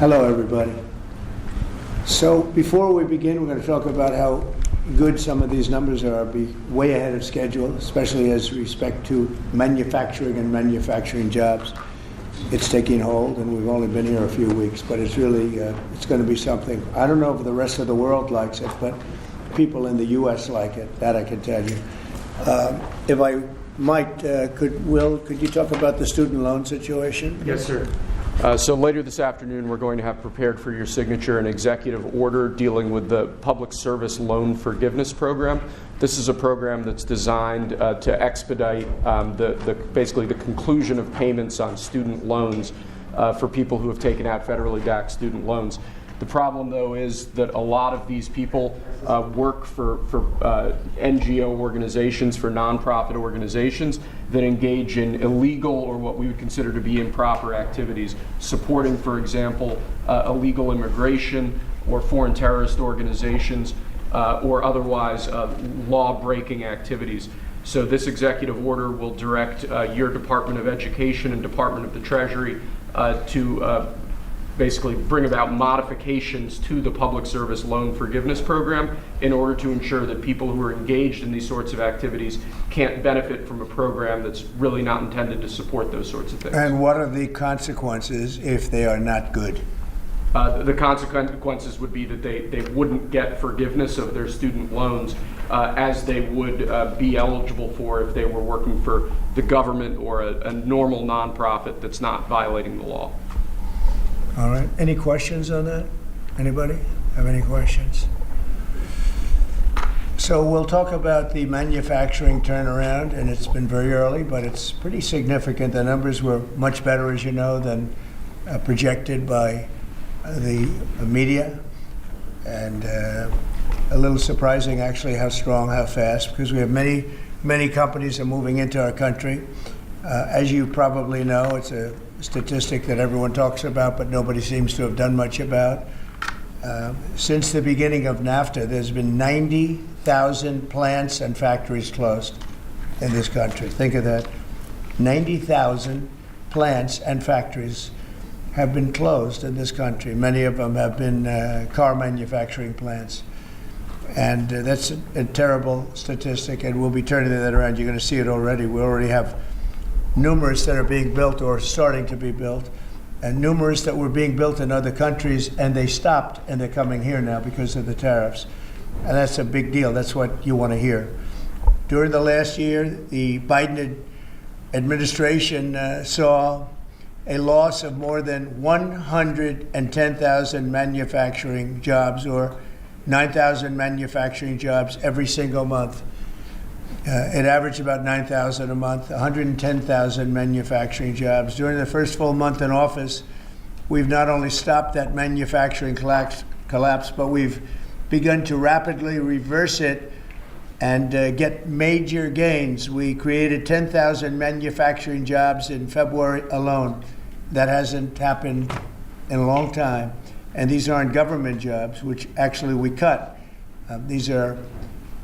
Hello, everybody. So before we begin, we're going to talk about how good some of these numbers are, be way ahead of schedule, especially as respect to manufacturing and manufacturing jobs. It's taking hold, and we've only been here a few weeks, but it's really, it's going to be something. I don't know if the rest of the world likes it, but people in the U.S. like it, that I can tell you. If I might, could you talk about the student loan situation? Yes, sir. So later this afternoon, we're going to have prepared for your signature an executive order dealing with the Public Service Loan Forgiveness Program. This is a program that's designed to expedite basically the conclusion of payments on student loans for people who have taken out federally backed student loans. The problem, though, is that a lot of these people work for NGO organizations, for nonprofit organizations that engage in illegal or what we would consider to be improper activities, supporting, for example, illegal immigration or foreign terrorist organizations or otherwise law-breaking activities. So this executive order will direct your Department of Education and Department of the Treasury to basically bring about modifications to the Public Service Loan Forgiveness Program in order to ensure that people who are engaged in these sorts of activities can't benefit from a program that's really not intended to support those sorts of things. And what are the consequences if they are not good? The consequences would be that they wouldn't get forgiveness of their student loans as they would be eligible for if they were working for the government or a normal nonprofit that's not violating the law. All right. Any questions on that? Anybody have any questions? So we'll talk about the manufacturing turnaround, and it's been very early, but it's pretty significant. The numbers were much better, as you know, than projected by the media, and a little surprising, actually, how strong, how fast, because we have many companies are moving into our country. As you probably know, it's a statistic that everyone talks about, but nobody seems to have done much about. Since the beginning of NAFTA, there's been 90,000 plants and factories closed in this country. Think of that. 90,000 plants and factories have been closed in this country. Many of them have been car manufacturing plants. And that's a terrible statistic, and we'll be turning that around. You're going to see it already. We already have numerous that are being built or starting to be built, and numerous that were being built in other countries, and they stopped, and they're coming here now because of the tariffs. And that's a big deal. That's what you want to hear. During the last year, the Biden administration saw a loss of more than 110,000 manufacturing jobs, or 9,000 manufacturing jobs every single month. It averaged about 9,000 a month, 110,000 manufacturing jobs. During the first full month in office, we've not only stopped that manufacturing collapse, but we've begun to rapidly reverse it and get major gains. We created 10,000 manufacturing jobs in February alone. That hasn't happened in a long time. And these aren't government jobs, which actually we cut. These are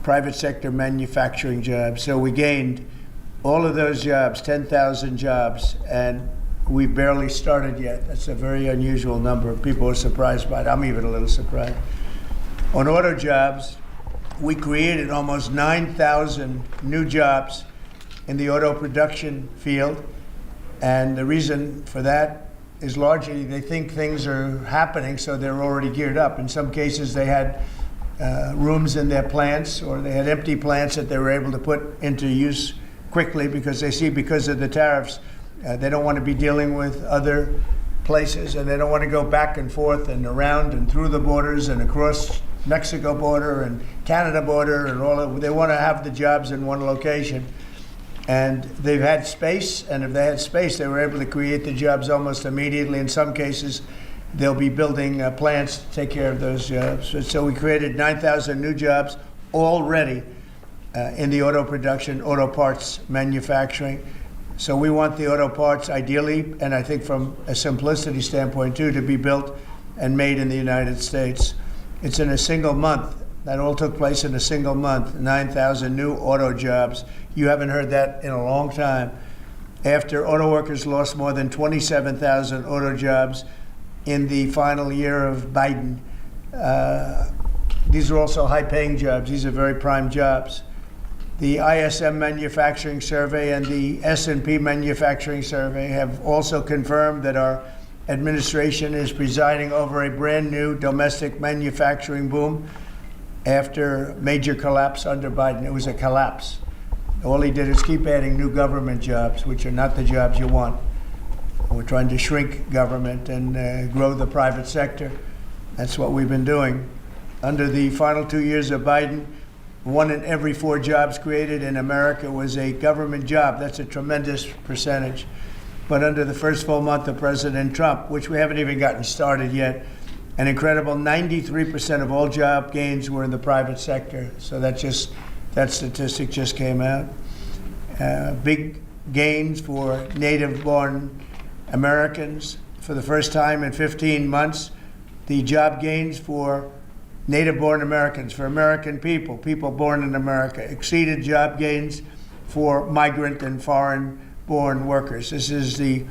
private sector manufacturing jobs. So we gained all of those jobs, 10,000 jobs, and we barely started yet. That's a very unusual number. People are surprised by it. I'm even a little surprised. On auto jobs, we created almost 9,000 new jobs in the auto production field. And the reason for that is largely they think things are happening, so they're already geared up. In some cases, they had rooms in their plants, or they had empty plants that they were able to put into use quickly because they see, because of the tariffs, they don't want to be dealing with other places, and they don't want to go back and forth and around and through the borders and across Mexico border and Canada border and all that. They want to have the jobs in one location. And they've had space, and if they had space, they were able to create the jobs almost immediately. In some cases, they'll be building plants to take care of those jobs. So we created 9,000 new jobs already in the auto production, auto parts manufacturing. So we want the auto parts ideally, and I think from a simplicity standpoint too, to be built and made in the United States. It's in a single month. That all took place in a single month, 9,000 new auto jobs. You haven't heard that in a long time. After auto workers lost more than 27,000 auto jobs in the final year of Biden. These are also high-paying jobs. These are very prime jobs. The ISM Manufacturing Survey and the S&P Manufacturing Survey have also confirmed that our administration is presiding over a brand new domestic manufacturing boom after major collapse under Biden. It was a collapse. All he did is keep adding new government jobs, which are not the jobs you want. We're trying to shrink government and grow the private sector. That's what we've been doing. Under the final 2 years of Biden, 1 in every 4 jobs created in America was a government job. That's a tremendous percentage. But under the first full month of President Trump, which we haven't even gotten started yet, an incredible 93% of all job gains were in the private sector. So that statistic just came out. Big gains for native-born Americans. For the first time in 15 months, the job gains for native-born Americans, for American people born in America, exceeded job gains for migrant and foreign-born workers. This is the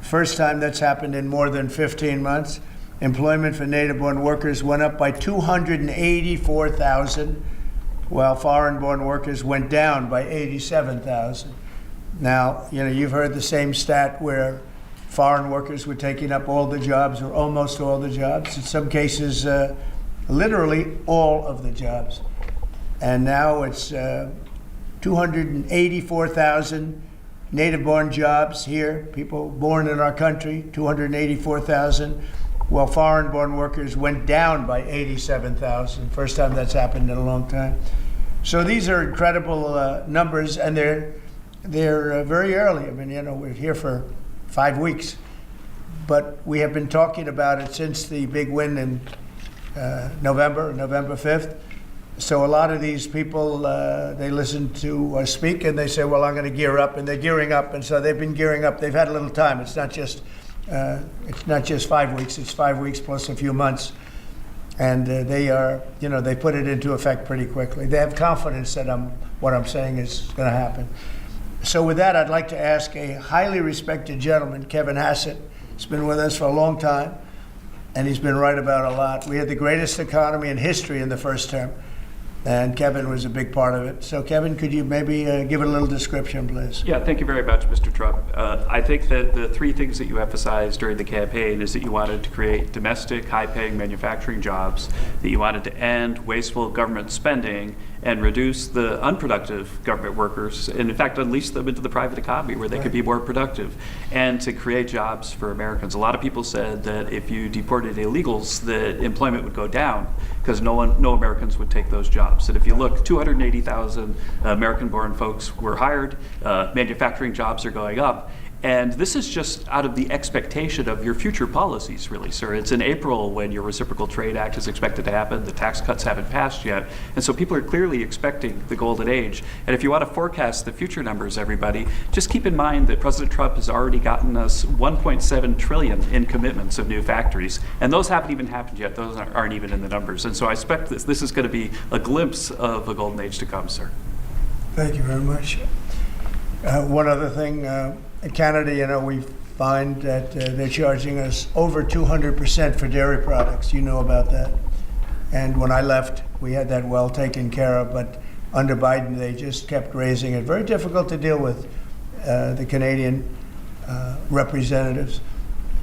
first time that's happened in more than 15 months. Employment for native-born workers went up by 284,000, while foreign-born workers went down by 87,000. Now, you've heard the same stat where foreign workers were taking up all the jobs or almost all the jobs. In some cases, literally all of the jobs. And now it's 284,000 native-born jobs here, people born in our country, 284,000, while foreign-born workers went down by 87,000. First time that's happened in a long time. So these are incredible numbers, and they're very early. I mean, we're here for 5 weeks, but we have been talking about it since the big win in November 5th. So a lot of these people, they listen to us speak and they say, well, I'm going to gear up, and they're gearing up. And so they've been gearing up. They've had a little time. It's not just 5 weeks. It's 5 weeks plus a few months. And they put it into effect pretty quickly. They have confidence that what I'm saying is going to happen. So with that, I'd like to ask a highly respected gentleman, Kevin Hassett. He's been with us for a long time, and he's been right about a lot. We had the greatest economy in history in the first term, and Kevin was a big part of it. So Kevin, could you maybe give it a little description, please? Yeah, thank you very much, Mr. Trump. I think that the 3 things that you emphasized during the campaign is that you wanted to create domestic, high-paying manufacturing jobs, that you wanted to end wasteful government spending, and reduce the unproductive government workers, and in fact unleash them into the private economy where they could be more productive, and to create jobs for Americans. A lot of people said that if you deported illegals, that employment would go down because no Americans would take those jobs. And if you look, 280,000 American-born folks were hired, manufacturing jobs are going up. And this is just out of the expectation of your future policies, really, sir. It's in April when your Reciprocal Trade Act is expected to happen. The tax cuts haven't passed yet. And so people are clearly expecting the golden age. And if you want to forecast the future numbers, everybody, just keep in mind that President Trump has already gotten us $1.7 trillion in commitments of new factories. And those haven't even happened yet. Those aren't even in the numbers. And so I expect this is going to be a glimpse of a golden age to come, sir. Thank you very much. One other thing. In Canada, we find that they're charging us over 200% for dairy products. You know about that. And when I left, we had that well taken care of. But under Biden, they just kept raising it. Very difficult to deal with the Canadian representatives.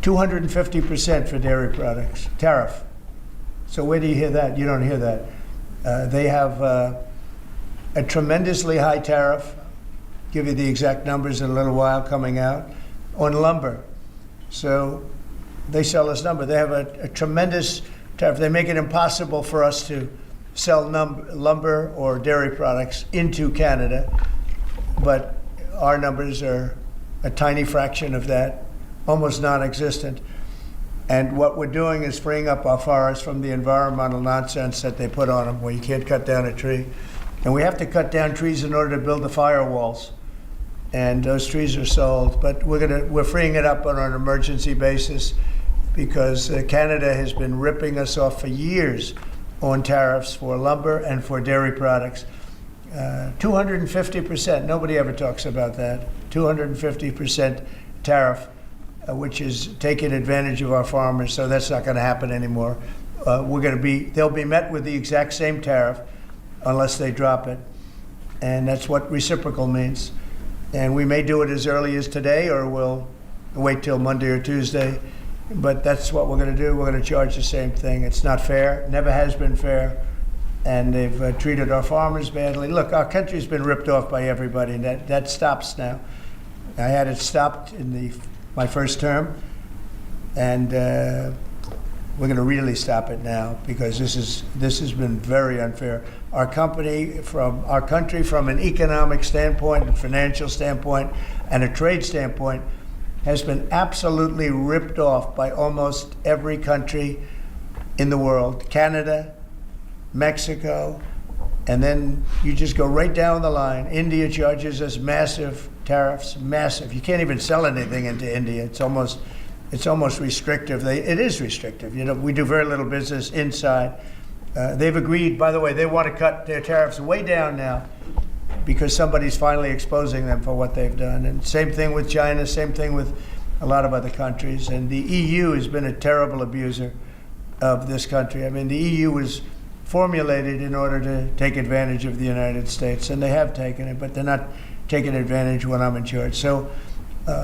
250% for dairy products, tariff. So where do you hear that? You don't hear that. They have a tremendously high tariff. Give you the exact numbers in a little while coming out, on lumber. So they sell us lumber. They have a tremendous tariff. They make it impossible for us to sell lumber or dairy products into Canada, but our numbers are a tiny fraction of that, almost non-existent. And what we're doing is freeing up our forests from the environmental nonsense that they put on them, where you can't cut down a tree. And we have to cut down trees in order to build the firewalls. And those trees are sold, but we're freeing it up on an emergency basis because Canada has been ripping us off for years on tariffs for lumber and for dairy products. 250%, nobody ever talks about that. 250% tariff. which is taking advantage of our farmers. So that's not going to happen anymore. They'll be met with the exact same tariff unless they drop it. And that's what reciprocal means. And we may do it as early as today, or we'll wait till Monday or Tuesday. But that's what we're going to do. We're going to charge the same thing. It's not fair. Never has been fair. And they've treated our farmers badly. Look, our country's been ripped off by everybody. That stops now. I had it stopped in my first term. And we're going to really stop it now, because this has been very unfair. Our country, from an economic standpoint, and financial standpoint, and a trade standpoint, has been absolutely ripped off by almost every country in the world. Canada, Mexico, and then you just go right down the line. India charges us massive tariffs, massive. You can't even sell anything into India. It's almost restrictive. It is restrictive. You know, we do very little business inside. They've agreed, by the way, they want to cut their tariffs way down now, because somebody's finally exposing them for what they've done. And same thing with China, same thing with a lot of other countries. And the EU has been a terrible abuser of this country. I mean, the EU was formulated in order to take advantage of the United States, and they have taken it, but they're not taking advantage when I'm in charge. So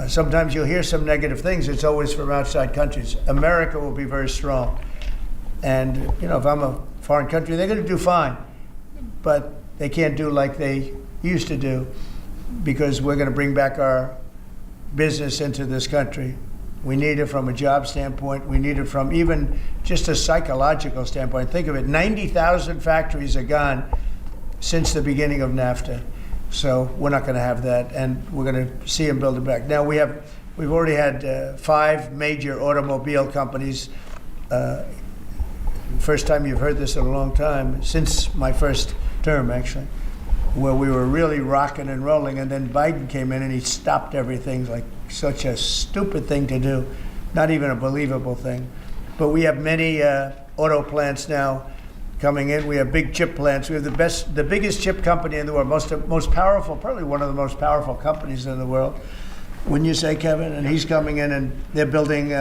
sometimes you'll hear some negative things. It's always from outside countries. America will be very strong. And, you know, if I'm a foreign country, they're going to do fine. But they can't do like they used to do, because we're going to bring back our business into this country. We need it from a job standpoint. We need it from even just a psychological standpoint. Think of it, 90,000 factories are gone since the beginning of NAFTA. So we're not going to have that, and we're going to see them build it back. Now we've already had 5 major automobile companies. First time you've heard this in a long time, since my first term actually, where we were really rocking and rolling, and then Biden came in and he stopped everything. Like, such a stupid thing to do, not even a believable thing. But we have many auto plants now coming in. We have big chip plants. We have the biggest chip company in the world, most powerful, probably one of the most powerful companies in the world. Wouldn't you say, Kevin? And he's coming in, and they're building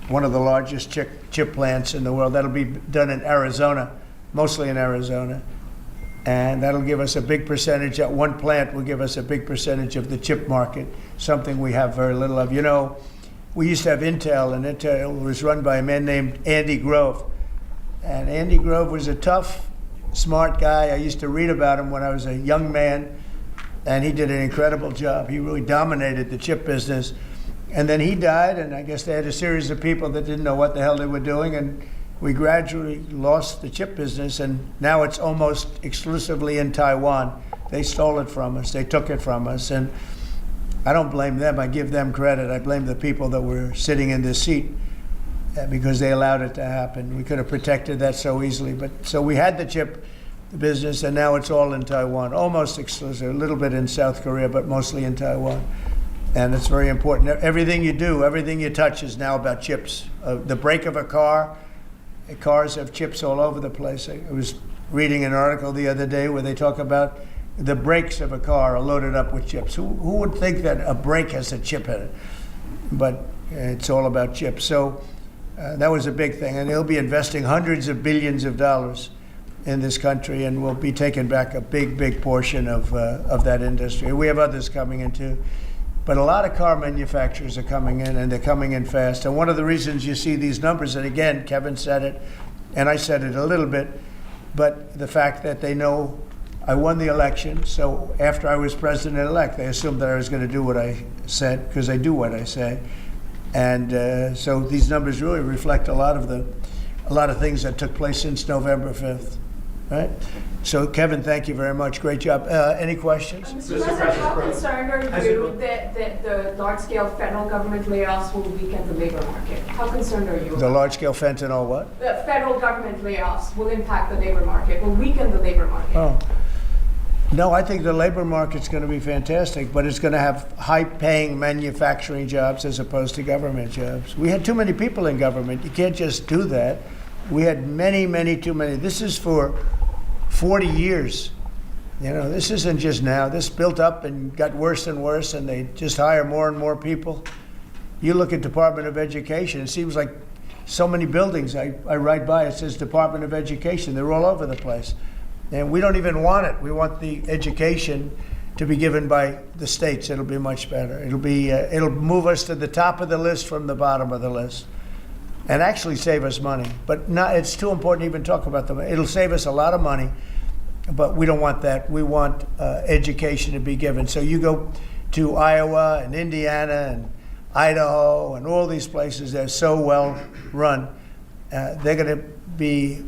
one of the largest chip plants in the world. That'll be done in Arizona, mostly in Arizona. And that'll give us a big percentage. That one plant will give us a big percentage of the chip market, something we have very little of. You know, we used to have Intel, and Intel was run by a man named Andy Grove. And Andy Grove was a tough, smart guy. I used to read about him when I was a young man, and he did an incredible job. He really dominated the chip business. And then he died, and I guess they had a series of people that didn't know what the hell they were doing, and we gradually lost the chip business, and now it's almost exclusively in Taiwan. They stole it from us. They took it from us, and I don't blame them. I give them credit. I blame the people that were sitting in this seat because they allowed it to happen. We could have protected that so easily. But so we had the chip business, and now it's all in Taiwan, almost exclusive, a little bit in South Korea, but mostly in Taiwan. And it's very important. Everything you do, everything you touch is now about chips. The brake of a car, cars have chips all over the place. I was reading an article the other day where they talk about the brakes of a car are loaded up with chips. Who would think that a brake has a chip in it? But it's all about chips. So that was a big thing. And they'll be investing hundreds of billions of dollars in this country, and we'll be taking back a big portion of that industry. We have others coming in too. But a lot of car manufacturers are coming in, and they're coming in fast. And one of the reasons you see these numbers, and again, Kevin said it, and I said it a little bit, but the fact that they know I won the election, so after I was president-elect, they assumed that I was going to do what I said, because I do what I say. And so these numbers really reflect a lot of things that took place since November 5th, right? So, Kevin, thank you very much. Great job. Any questions? Mr. President, how concerned are you that the large-scale federal government layoffs will weaken the labor market? How concerned are you? The large-scale fentanyl what? The federal government layoffs will impact the labor market, will weaken the labor market. Oh. No, I think the labor market's going to be fantastic, but it's going to have high-paying manufacturing jobs as opposed to government jobs. We had too many people in government. You can't just do that. We had many too many. This is for 40 years. You know, this isn't just now. This built up and got worse and worse, and they just hire more and more people. You look at Department of Education, it seems like so many buildings I ride by, it says Department of Education. They're all over the place. And we don't even want it. We want the education to be given by the states. It'll be much better. It'll move us to the top of the list from the bottom of the list, and actually save us money. But it's too important to even talk about them. It'll save us a lot of money, but we don't want that. We want education to be given. So you go to Iowa and Indiana and Idaho and all these places that are so well run. They're going to be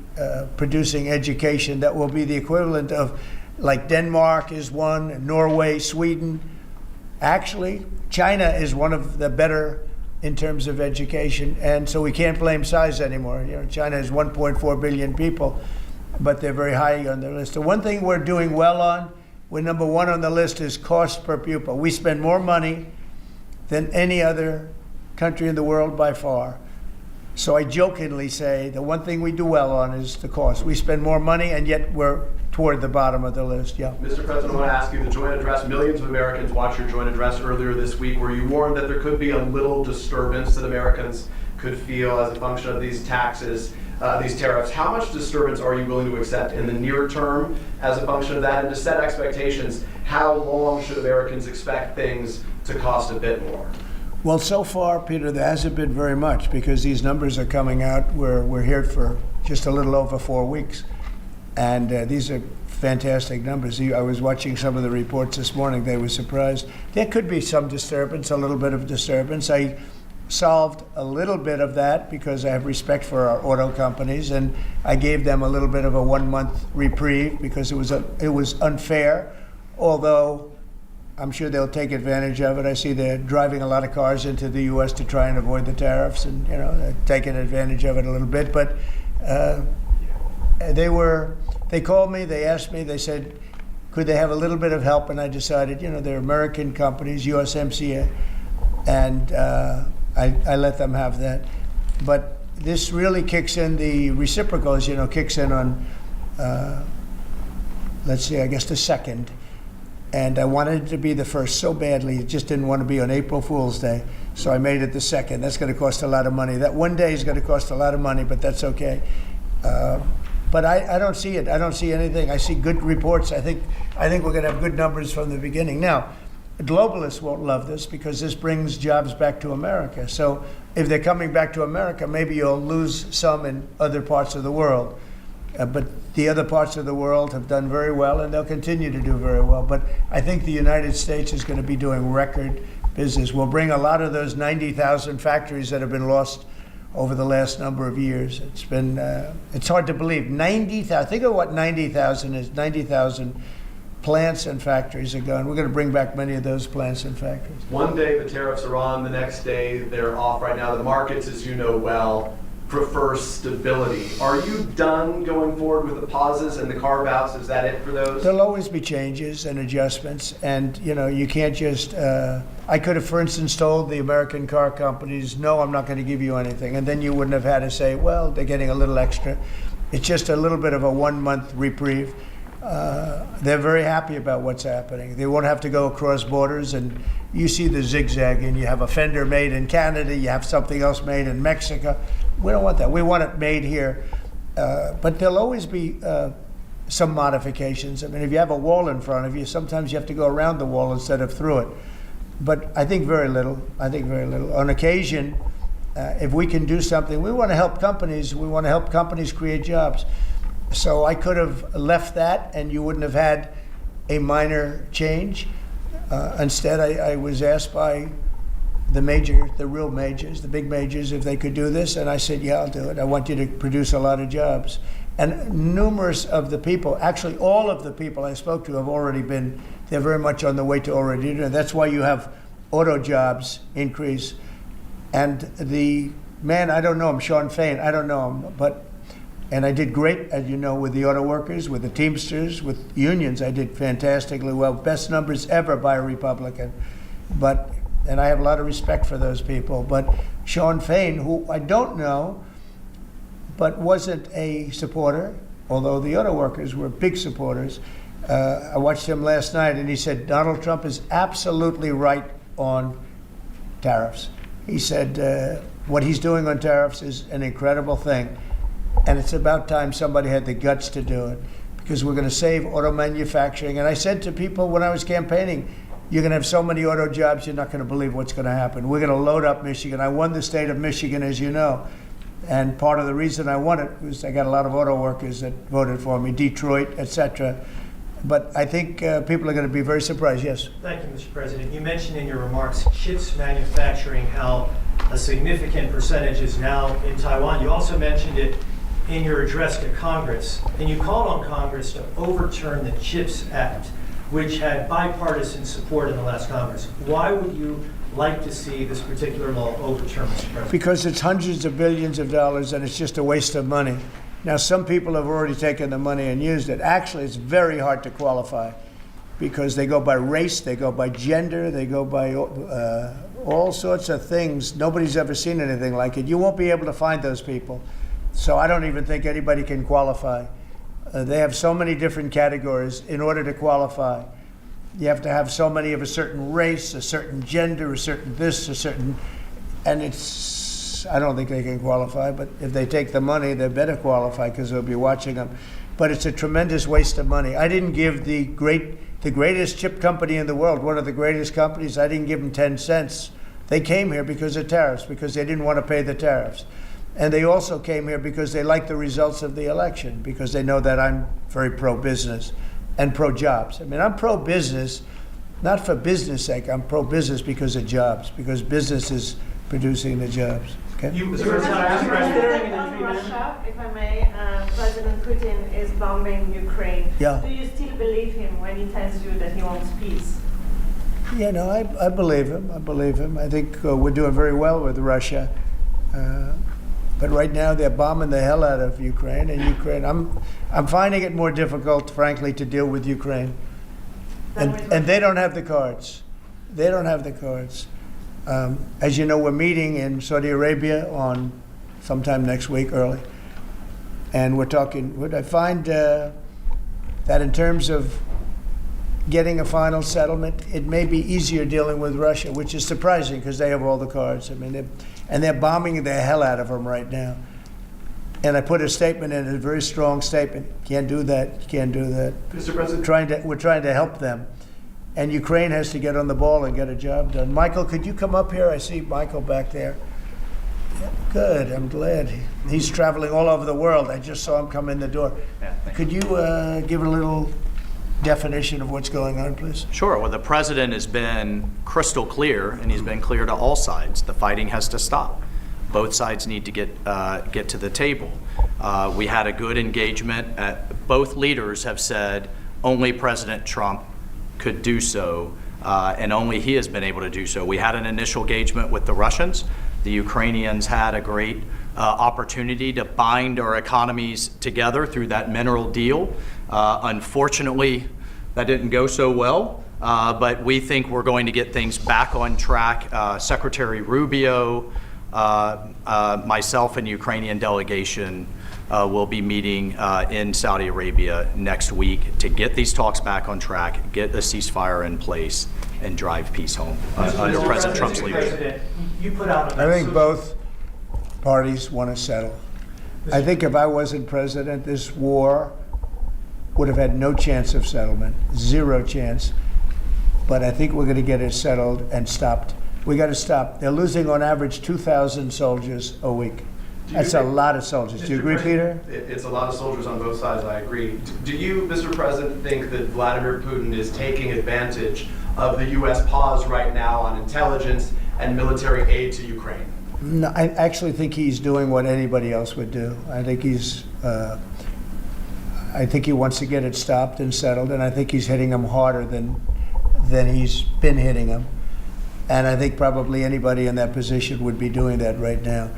producing education that will be the equivalent of, like Denmark is one, Norway, Sweden. Actually, China is one of the better in terms of education, and so we can't blame size anymore. You know, China has 1.4 billion people, but they're very high on their list. The one thing we're doing well on, we're number one on the list, is cost per pupil. We spend more money than any other country in the world by far. So I jokingly say the one thing we do well on is the cost. We spend more money, and yet we're toward the bottom of the list. Yeah. Mr. President, I want to ask you, the joint address, millions of Americans watched your joint address earlier this week, where you warned that there could be a little disturbance that Americans could feel as a function of these taxes, these tariffs. How much disturbance are you willing to accept in the near term as a function of that? And to set expectations, how long should Americans expect things to cost a bit more? Well, so far, Peter, there hasn't been very much, because these numbers are coming out. We're here for just a little over 4 weeks. And these are fantastic numbers. I was watching some of the reports this morning. They were surprised. There could be some disturbance, a little bit of disturbance. I solved a little bit of that because I have respect for our auto companies, and I gave them a little bit of a 1-month reprieve because it was unfair, although I'm sure they'll take advantage of it. I see they're driving a lot of cars into the U.S. to try and avoid the tariffs, and they're taking advantage of it a little bit. But they called me, they asked me, they said, could they have a little bit of help? And I decided, they're American companies, USMCA, and I let them have that. But this really kicks in, the reciprocals, kicks in on, let's see, I guess the 2nd. And I wanted it to be the 1st so badly. It just didn't want to be on April Fool's Day. So I made it the 2nd. That's going to cost a lot of money. That one day is going to cost a lot of money, but that's okay. But I don't see it. I don't see anything. I see good reports. I think we're going to have good numbers from the beginning. Now, globalists won't love this because this brings jobs back to America. So if they're coming back to America, maybe you'll lose some in other parts of the world. But the other parts of the world have done very well, and they'll continue to do very well. But I think the United States is going to be doing record business. We'll bring a lot of those 90,000 factories that have been lost over the last number of years. It's been, it's hard to believe. 90,000, think of what 90,000 is. 90,000 plants and factories are gone. We're going to bring back many of those plants and factories. One day the tariffs are on, the next day they're off. Right now the markets, as you know well, prefer stability. Are you done going forward with the pauses and the carve-outs? Is that it for those? There'll always be changes and adjustments, and you can't just, I could have, for instance, told the American car companies, no, I'm not going to give you anything, and then you wouldn't have had to say, well, they're getting a little extra. It's just a little bit of a 1-month reprieve. They're very happy about what's happening. They won't have to go across borders, and you see the zigzag, and you have a fender made in Canada, you have something else made in Mexico. We don't want that. We want it made here. But there'll always be some modifications. I mean, if you have a wall in front of you, sometimes you have to go around the wall instead of through it. But I think very little. On occasion, if we can do something, we want to help companies. We want to help companies create jobs. So I could have left that, and you wouldn't have had a minor change. Instead, I was asked by the real majors, the big majors, if they could do this, and I said, yeah, I'll do it. I want you to produce a lot of jobs. And numerous of the people, actually all of the people I spoke to have already been, they're very much on the way to already doing it. That's why you have auto jobs increase. And the man, I don't know him, Sean Fain, I don't know him, and I did great, as you know, with the auto workers, with the Teamsters, with unions. I did fantastically well, best numbers ever by a Republican. And I have a lot of respect for those people. But Sean Fain, who I don't know, but wasn't a supporter, although the auto workers were big supporters. I watched him last night, and he said Donald Trump is absolutely right on tariffs. He said what he's doing on tariffs is an incredible thing, and it's about time somebody had the guts to do it, because we're going to save auto manufacturing. And I said to people when I was campaigning, you're going to have so many auto jobs, you're not going to believe what's going to happen. We're going to load up Michigan. I won the state of Michigan, as you know. And part of the reason I won it was I got a lot of auto workers that voted for me, Detroit, etc. But I think people are going to be very surprised, yes. Thank you, Mr. President. You mentioned in your remarks chips manufacturing, how a significant percentage is now in Taiwan. You also mentioned it in your address to Congress, and you called on Congress to overturn the CHIPS Act, which had bipartisan support in the last Congress. Why would you like to see this particular law overturned, Mr. President? Because it's hundreds of billions of dollars and it's just a waste of money. Now, some people have already taken the money and used it. Actually, it's very hard to qualify because they go by race, they go by gender, they go by all sorts of things. Nobody's ever seen anything like it. You won't be able to find those people. So I don't even think anybody can qualify. They have so many different categories in order to qualify. You have to have so many of a certain race, a certain gender, a certain this, a certain, and it's, I don't think they can qualify, but if they take the money, they better qualify because they'll be watching them. But it's a tremendous waste of money. I didn't give the greatest chip company in the world, one of the greatest companies, I didn't give them 10 cents. They came here because of tariffs, because they didn't want to pay the tariffs. And they also came here because they like the results of the election, because they know that I'm very pro-business and pro-jobs. I mean, I'm pro-business, not for business sake. I'm pro-business because of jobs, because business is producing the jobs. Okay? On Russia, if I may, President Putin is bombing Ukraine. Yeah. Do you still believe him when he tells you that he wants peace? Yeah, no, I believe him. I believe him. I think we're doing very well with Russia. But right now they're bombing the hell out of Ukraine, and Ukraine. I'm finding it more difficult, frankly, to deal with Ukraine, and they don't have the cards. They don't have the cards. As you know, we're meeting in Saudi Arabia on sometime next week, early, and we're talking. Would I find that in terms of getting a final settlement, it may be easier dealing with Russia, which is surprising because they have all the cards. I mean, they're bombing the hell out of them right now. And I put a statement in, a very strong statement. Can't do that. You can't do that. Mr. President, We're trying to help them. And Ukraine has to get on the ball and get a job done. Michael, could you come up here? I see Michael back there. Yeah, good. I'm glad. He's traveling all over the world. I just saw him come in the door. Yeah, could you give a little definition of what's going on, please? Sure. Well, the president has been crystal clear, and he's been clear to all sides. The fighting has to stop. Both sides need to get to the table. We had a good engagement. Both leaders have said only President Trump could do so, and only he has been able to do so. We had an initial engagement with the Russians. The Ukrainians had a great opportunity to bind our economies together through that mineral deal. Unfortunately, that didn't go so well, but we think we're going to get things back on track. Secretary Rubio, myself and the Ukrainian delegation will be meeting in Saudi Arabia next week to get these talks back on track, get a ceasefire in place, and drive peace home under President Trump's leadership. You put out I think both parties want to settle. I think if I wasn't president, this war would have had no chance of settlement, zero chance. But I think we're going to get it settled and stopped. We got to stop. They're losing on average 2,000 soldiers a week. That's a lot of soldiers. Do you agree, Peter? It's a lot of soldiers on both sides, I agree. Do you, Mr. President, think that Vladimir Putin is taking advantage of the U.S. pause right now on intelligence and military aid to Ukraine? No, I actually think he's doing what anybody else would do. I think he wants to get it stopped and settled, and I think he's hitting them harder than he's been hitting them. And I think probably anybody in that position would be doing that right now.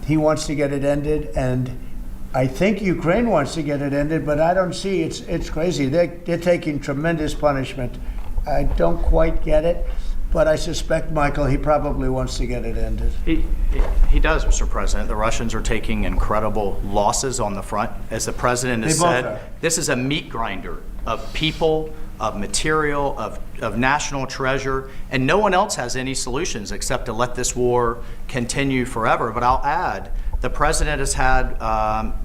He wants to get it ended, and I think Ukraine wants to get it ended, but I don't see, it's crazy. They're taking tremendous punishment. I don't quite get it, but I suspect, Michael, he probably wants to get it ended. He does, Mr. President. The Russians are taking incredible losses on the front. As the president has said, this is a meat grinder of people, of material, of national treasure, and no one else has any solutions except to let this war continue forever. But I'll add, the president has had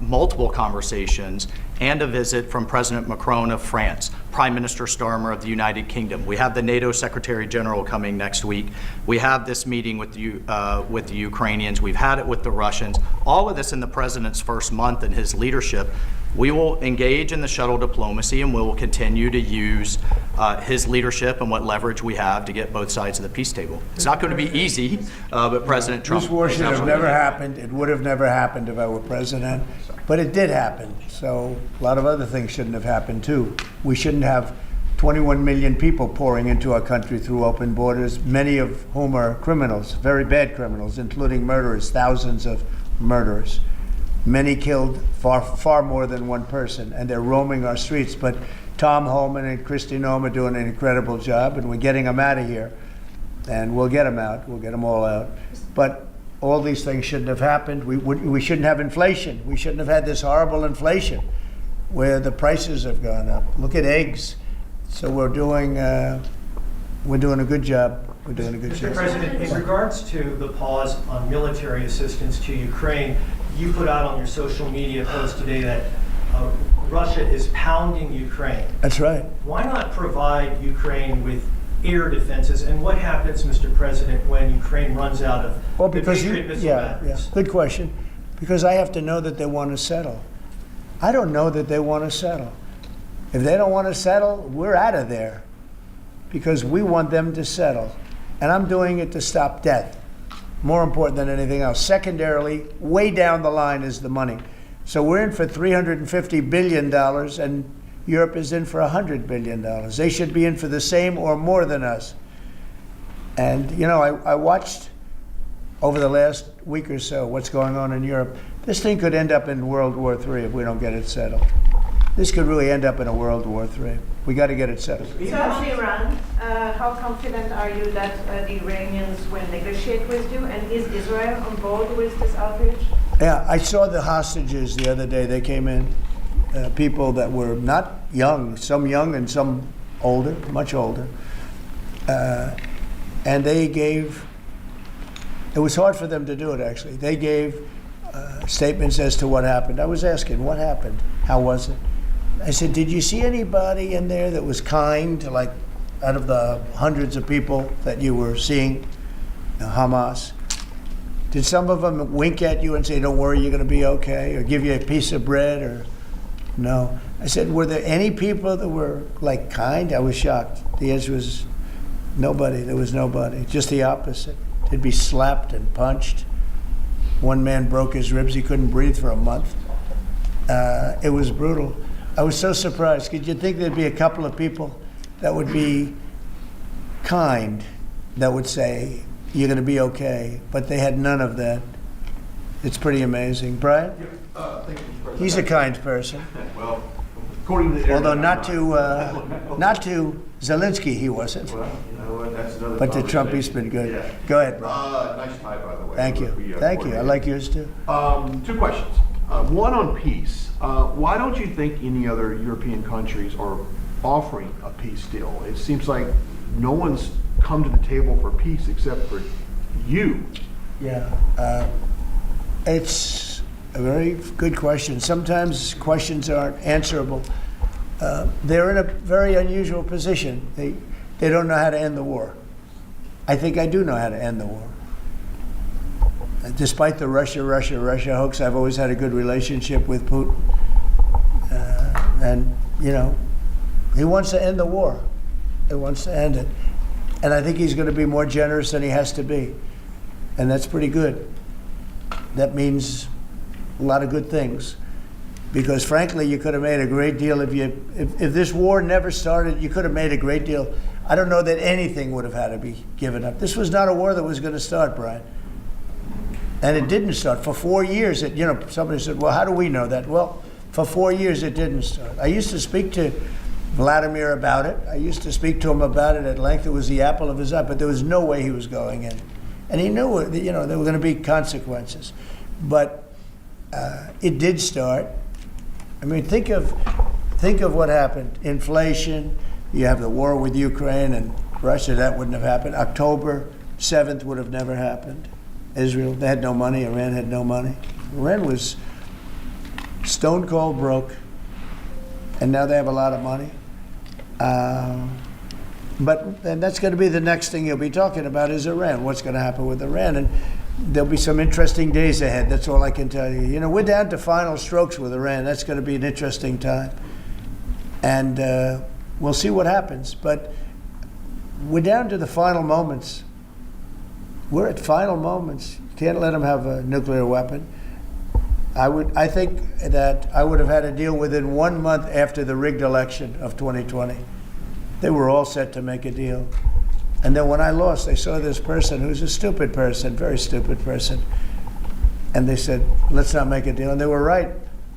multiple conversations and a visit from President Macron of France, Prime Minister Starmer of the United Kingdom. We have the NATO Secretary General coming next week. We have this meeting with the Ukrainians. We've had it with the Russians. All of this in the president's first month in his leadership. We will engage in the shuttle diplomacy, and we will continue to use his leadership and what leverage we have to get both sides of the peace table. It's not going to be easy, but President Trump... This war should have never happened. It would have never happened if I were president. But it did happen. So a lot of other things shouldn't have happened, too. We shouldn't have 21 million people pouring into our country through open borders, many of whom are criminals, very bad criminals, including murderers, thousands of murderers. Many killed, far more than one person, and they're roaming our streets. But Tom Holman and Kristi Noem are doing an incredible job, and we're getting them out of here. And we'll get them out. We'll get them all out. But all these things shouldn't have happened. We shouldn't have inflation. We shouldn't have had this horrible inflation where the prices have gone up. Look at eggs. So we're doing a good job. We're doing a good job. Mr. President, in regards to the pause on military assistance to Ukraine, you put out on your social media post today that Russia is pounding Ukraine. That's right. Why not provide Ukraine with air defenses? And what happens, Mr. President, when Ukraine runs out of the Patriot missile batteries? Good question. Because I have to know that they want to settle. I don't know that they want to settle. If they don't want to settle, we're out of there. Because we want them to settle. And I'm doing it to stop death. More important than anything else. Secondarily, way down the line is the money. So we're in for $350 billion, and Europe is in for $100 billion. They should be in for the same or more than us. And, you know, I watched over the last week or so what's going on in Europe. This thing could end up in World War III if we don't get it settled. This could really end up in a World War III. We got to get it settled. So on Iran, how confident are you that the Iranians will negotiate with you? And is Israel on board with this outreach? Yeah, I saw the hostages the other day. They came in, people that were not young, some young and some older, much older. And they gave, it was hard for them to do it actually. They gave statements as to what happened. I was asking, what happened? How was it? I said, did you see anybody in there that was kind, like out of the hundreds of people that you were seeing, Hamas? Did some of them wink at you and say, don't worry, you're going to be okay, or give you a piece of bread, or no? I said, were there any people that were like kind? I was shocked. The answer was nobody. There was nobody. Just the opposite. They'd be slapped and punched. One man broke his ribs. He couldn't breathe for a month. It was brutal. I was so surprised. Could you think there'd be a couple of people that would be kind, that would say, you're going to be okay, but they had none of that. It's pretty amazing. Brian? Thank you, Mr. President. He's a kind person. Well, according to the Although not to Zelensky, he wasn't. Well, you know what, that's another But to Trump, he's conversation. been good. Yeah. Go ahead, Brian. Nice tie, by the way. Thank you. Thank you. I like yours too. Two questions. One on peace. Why don't you think any other European countries are offering a peace deal? It seems like no one's come to the table for peace except for you. Yeah. It's a very good question. Sometimes questions aren't answerable. They're in a very unusual position. They don't know how to end the war. I think I do know how to end the war. Despite the Russia hoax, I've always had a good relationship with Putin. And, you know, he wants to end the war. He wants to end it. And I think he's going to be more generous than he has to be. And that's pretty good. That means a lot of good things. Because frankly, you could have made a great deal if this war never started, you could have made a great deal. I don't know that anything would have had to be given up. This was not a war that was going to start, Brian. And it didn't start. For 4 years, somebody said, well, how do we know that? Well, for 4 years, it didn't start. I used to speak to Vladimir about it. I used to speak to him about it at length. It was the apple of his eye, but there was no way he was going in. And he knew, there were going to be consequences. But it did start. I mean, think of what happened. Inflation, You have the war with Ukraine and Russia, that wouldn't have happened. October 7th would have never happened. Israel, they had no money. Iran had no money. Iran was stone cold broke, and now they have a lot of money. But and that's going to be the next thing you'll be talking about is Iran. What's going to happen with Iran? And there'll be some interesting days ahead. That's all I can tell you. You know, we're down to final strokes with Iran. That's going to be an interesting time. And we'll see what happens. But we're down to the final moments. We're at final moments. You can't let them have a nuclear weapon. I think that I would have had a deal within 1 month after the rigged election of 2020. They were all set to make a deal. And then when I lost, they saw this person who's a stupid person, very stupid person. And they said, let's not make a deal. And they were right.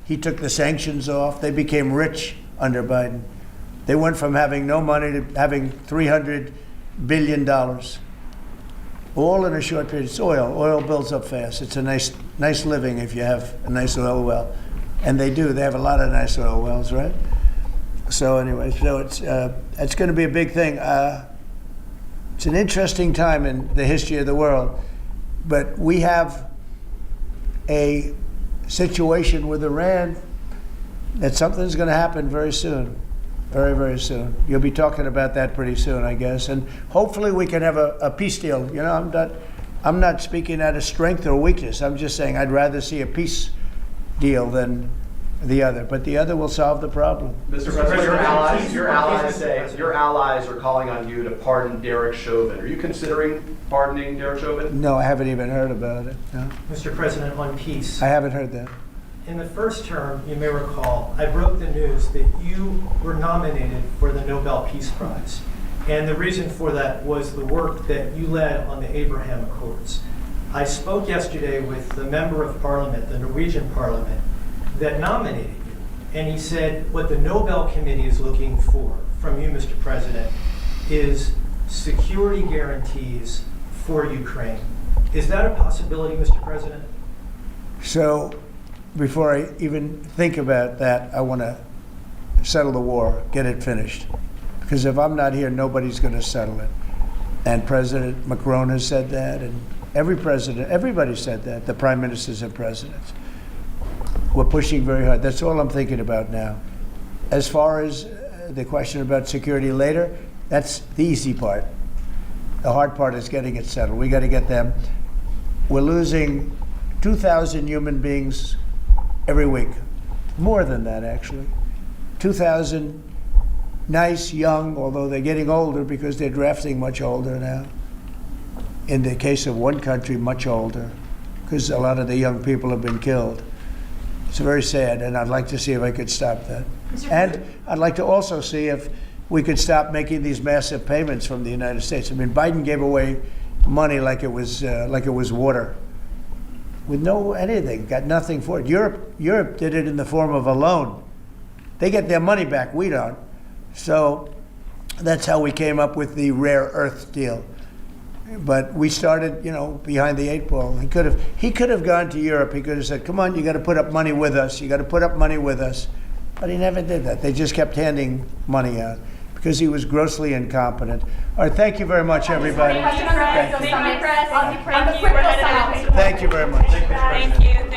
He took the sanctions off. They became rich under Biden. They went from having no money to having $300 billion. All in a short period. It's oil. Oil builds up fast. It's a nice living if you have a nice oil well. And they do. They have a lot of nice oil wells, right? So anyway, it's going to be a big thing. It's an interesting time in the history of the world. But we have a situation with Iran that something's going to happen very soon. Very, very soon. You'll be talking about that pretty soon, I guess. And hopefully we can have a peace deal. You know, I'm not speaking out of strength or weakness. I'm just saying I'd rather see a peace deal than the other. But the other will solve the problem. Mr. President, your allies are calling on you to pardon Derek Chauvin. Are you considering pardoning Derek Chauvin? No, I haven't even heard about it. No. Mr. President, on peace. I haven't heard that. In the first term, you may recall, I broke the news that you were nominated for the Nobel Peace Prize. And the reason for that was the work that you led on the Abraham Accords. I spoke yesterday with the member of parliament, the Norwegian parliament, that nominated you. And he said what the Nobel Committee is looking for from you, Mr. President, is security guarantees for Ukraine. Is that a possibility, Mr. President? So, before I even think about that, I want to settle the war, get it finished. Because if I'm not here, nobody's going to settle it. And President Macron has said that, and everybody said that, the prime ministers and presidents. We're pushing very hard. That's all I'm thinking about now. As far as the question about security later, that's the easy part. The hard part is getting it settled. We got to get them. We're losing 2,000 human beings every week. More than that, actually. 2,000 nice, young, although they're getting older because they're drafting much older now. In the case of one country, much older, because a lot of the young people have been killed. It's very sad, and I'd like to see if I could stop that. And I'd like to also see if we could stop making these massive payments from the United States. I mean, Biden gave away money like it was water, with no anything, got nothing for it. Europe did it in the form of a loan. They get their money back, we don't. So that's how we came up with the rare earth deal. But we started, behind the 8 ball. He could have gone to Europe. He could have said, come on, you got to put up money with us. You got to put up money with us. But he never did that. They just kept handing money out because he was grossly incompetent. All right, thank you very much, everybody. Thank you very much. Thank you very much. Thank you.